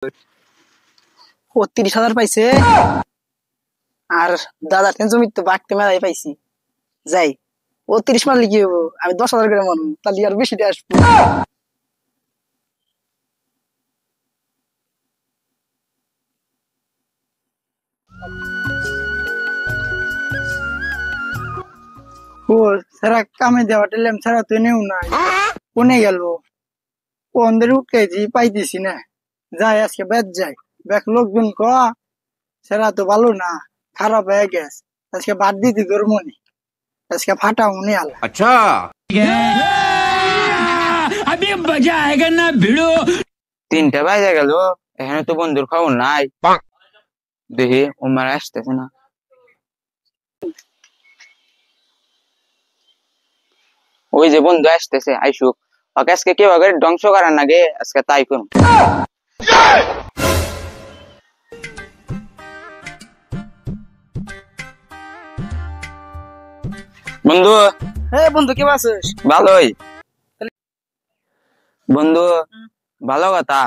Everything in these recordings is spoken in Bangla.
ও 30,000 পাইছে আর দাদা জমি তো বাগতে মেলাই পাইছি যাই ও 30 মারলে কি হবো আমি 10,000 করে মারবো তাহলে আর বেশি দিয়ে আসবো ও সারা কামে দেওয়া টেলাম সারা তো নেও নাই কোনে গেল ওদের উঠেছি পাইতেছি না যাই আজকে বেদ যাই বেক লোকজন ক সেরা তো ভালো না খারাপ হয়ে গেছে আজকে বাদ দিতে তোর মনে আজকে ফাটা মনে আলা अच्छा अभी मजा आएगा ना भिड़ो 3টা বাজে গেল এখানে তো বন্ধুর খবর নাই দেখি ওমার আসতেছে না ওই যে বন্ধু আসতেছে আইসুক ওকে আজকে কিভাবে ধ্বংস করার নাগে আজকে তাই করুন বন্ধু বন্ধু কেমন আছিস ভালোই বন্ধু ভালো কথা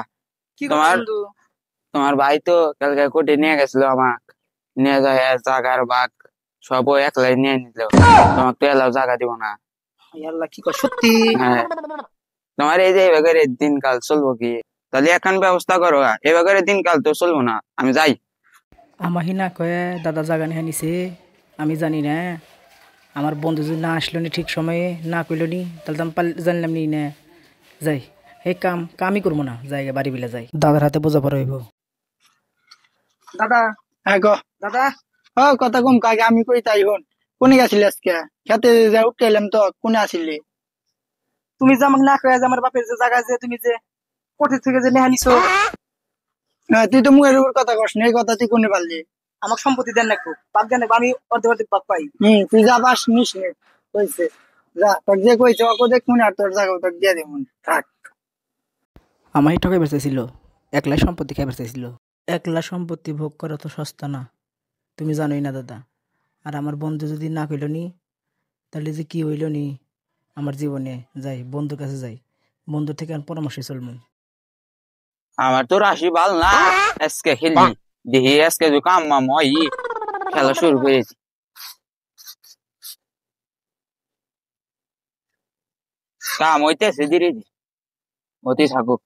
কি তোমার বন্ধু তোমার ভাই তো কালকে কোর্টে নিয়ে গেছিল আমাক নিয়ে যায় জাগার বাঘ সব ও একলাই নিয়ে নিল তোমাকে তো এলাও জায়গা দিব না আল্লাহ কি কর সত্যি হ্যাঁ তোমার এই যে এবারে দিনকাল চলবো কি তাহলে এখন ব্যবস্থা করো এবারে দিনকাল তো চলবো না আমি যাই আমার হিনা কয়ে দাদা জাগা নিয়ে নিছে আমি জানি না আমার বন্ধু যদি না আসলো নি ঠিক সময়ে না কইল নি তাহলে তো আমি জানলাম নি না যাই এই কামই করবো না জায়গা বাড়ি বিলে যাই দাদার হাতে বোঝা পড়া হইব দাদা হ্যাঁ গো দাদা কথা কম কাকে আমি কই তাই হন কোনে গেছিলি আজকে খেতে যা উঠতে এলাম তো কোনে আসিলি তুমি যে আমাকে না কয়ে যে আমার বাপের যে জায়গা যে তুমি যে কোঠে থেকে যে নেহা নিছো তুই তো মুখের উপর কথা কস না এই কথা তুই কোনে পারলি আমাকে সম্পত্তি দেন না খুব বাপ দেন আমি অর্ধেক বাপ পাই তুই যা পাস নিস নে কইছে যা তোর যে কইছে ওকে দেখ মনে আর তোর জায়গা তোর দিয়ে দেবো থাক আমারই ঠকে বেঁচেছিল একলা সম্পত্তি খেয়ে বেঁচেছিল একলা সম্পত্তি ভোগ করা তো সস্তা না তুমি জানোই না দাদা আর আমার বন্ধু যদি না কইল নি তাহলে যে কি হইল নি আমার জীবনে যাই বন্ধুর কাছে যাই বন্ধুর থেকে আমি পরামর্শ চলবো আমার তো রাশি ভাল না আজকে খেলবি দেখি আজকে যে কাম মাম হয় খেলা শুরু করেছি কাম হইতেছে ধীরে ধীরে হতে থাকুক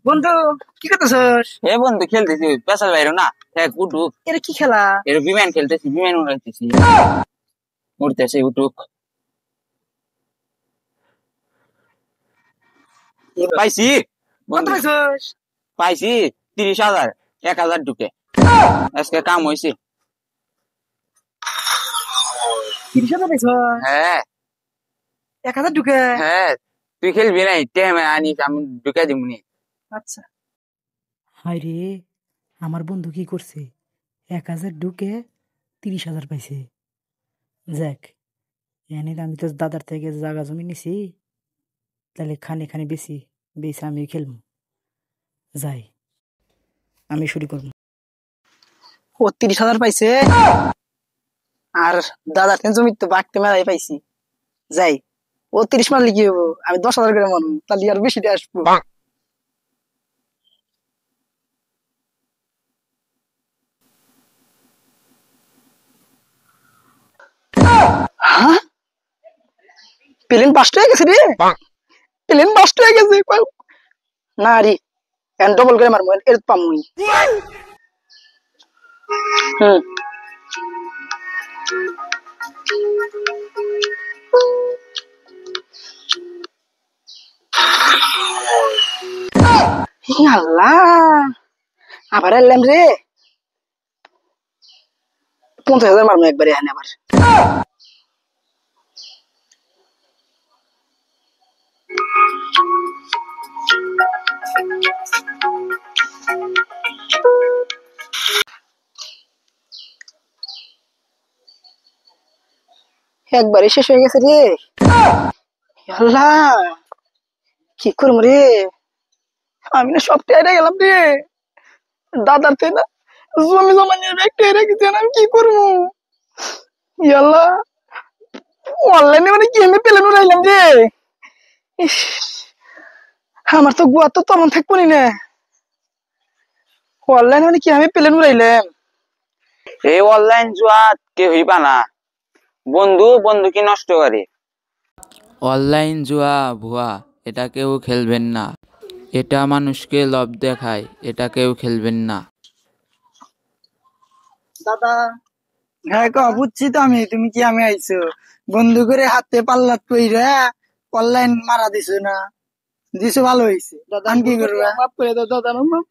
বন্ধু কি করতেছস এ বন্ধু খেলতেছি পেশাল বাইরে না এক উঠুক এটা কি খেলা এর বিমান খেলতেছি বিমান উড়াইতেছি উঠতেছে উঠুক পাইছি কত পাইছস পাইছি 30,000 1,000 ঢুকে আজকে কাম হয়েছে 30,000 পাইছস হ্যাঁ 1,000 ঢুকে হ্যাঁ তুই খেলবি নাই টেমে আনি আমি ঢুকে দিবনি আচ্ছা হায় রে আমার বন্ধু কি করছে 1,000 ঢুকে 30,000 পাইছে যাক এনে আমি তো দাদার থেকে জায়গা জমি নিছি তাহলে খানে খানে বেশি আমি খেলবো যাই আমি শুরু করবো ও 30,000 পাইছে আর দাদা জমি তো বাগতে মেলাই পাইছি যাই ও 30 মারলে কি হবো আমি 10,000 করে মারবো তাহলে আর বেশি দিয়ে আসবো হ্যাঁ প্লেন বাস্ট হয়ে গেছে রে প্লেন বাস্ট হয়ে গেছে না রে এখন ডবল করে মারবো এর পামুই হুম আল্লাহ আবার এলাম রে 50,000 মারবো একবারে এখানে আবার একবারে শেষ হয়ে গেছে রে আল্লাহ কি করবো রে আমি না সব টেরে গেলাম রে দাদার থেকে না জমি জমা নিয়ে ব্যাগ টেরে গেছি আমি কি করবো আল্লাহ অনলাইনে মানে কি আমি পেলেন উড়াইলাম রে। ইস, আমার তো গুয়া তো তখন থাকবো নি না। অনলাইনে মানে কি আমি পেলেন উড়াইলাম। এই অনলাইন জুয়া কেউই পানা, বন্ধু বন্ধুকে নষ্ট করে। অনলাইন জুয়া ভুয়া, এটা কেউ খেলবেন না। এটা মানুষকে লোভ দেখায়, এটা কেউ খেলবেন না। দাদা, হ্যাঁ বুঝছি তো আমি, তুমি কি আমি আইছো বন্ধু করে হাতে পাল্লাত কইরা অনলাইন মারা দিছো না, দিছো ভালো হয়েছে দাদা। আমি কি করবো, মাফ করে দাও দাদা, মাফ